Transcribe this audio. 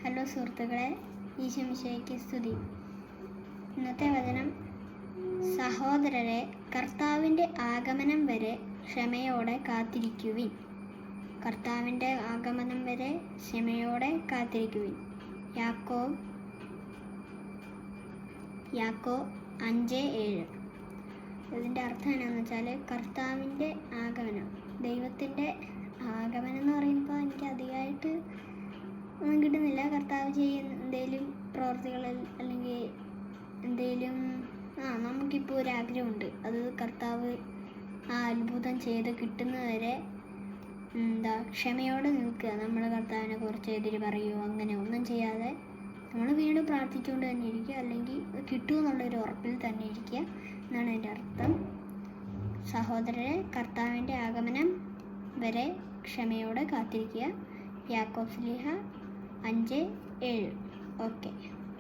Hello സുഹൃത്തുക്കളെ, ഈശോമിശിഹായ്ക്ക് സ്തുതി. ഇന്നത്തെ വചനം: സഹോദരരെ, കർത്താവിൻ്റെ ആഗമനം വരെ ക്ഷമയോടെ കാത്തിരിക്കുവിൻ. കർത്താവിൻ്റെ ആഗമനം വരെ ക്ഷമയോടെ കാത്തിരിക്കുവിൻ. യാക്കോബ് 5:7. ഇതിൻ്റെ അർത്ഥം എന്താണെന്ന് വെച്ചാൽ, കർത്താവിൻ്റെ ആഗമനം, ദൈവത്തിൻ്റെ ആഗമനം എന്ന് പറയുമ്പോൾ എനിക്ക് അധികമായിട്ട് ഒന്നും കിട്ടുന്നില്ല. കർത്താവ് ചെയ്യുന്ന എന്തെങ്കിലും പ്രവർത്തികൾ അല്ലെങ്കിൽ എന്തെങ്കിലും നമുക്കിപ്പോൾ ഒരു ആഗ്രഹമുണ്ട്, അത് കർത്താവ് ആ അത്ഭുതം ചെയ്ത് കിട്ടുന്നവരെ ക്ഷമയോടെ നിൽക്കുക. നമ്മൾ കർത്താവിനെ കുറച്ച് എതിര് പറയുമോ അങ്ങനെ ഒന്നും ചെയ്യാതെ നമ്മൾ വീണ്ടും പ്രാർത്ഥിച്ചുകൊണ്ട് തന്നെ ഇരിക്കുക, അല്ലെങ്കിൽ കിട്ടുമെന്നുള്ളൊരു ഉറപ്പിൽ തന്നെ ഇരിക്കുക എന്നാണ് എൻ്റെ അർത്ഥം. സഹോദരരെ, കർത്താവിൻ്റെ ആഗമനം വരെ ക്ഷമയോടെ കാത്തിരിക്കുക. യാക്കോബ് 5:7. ഓക്കെ.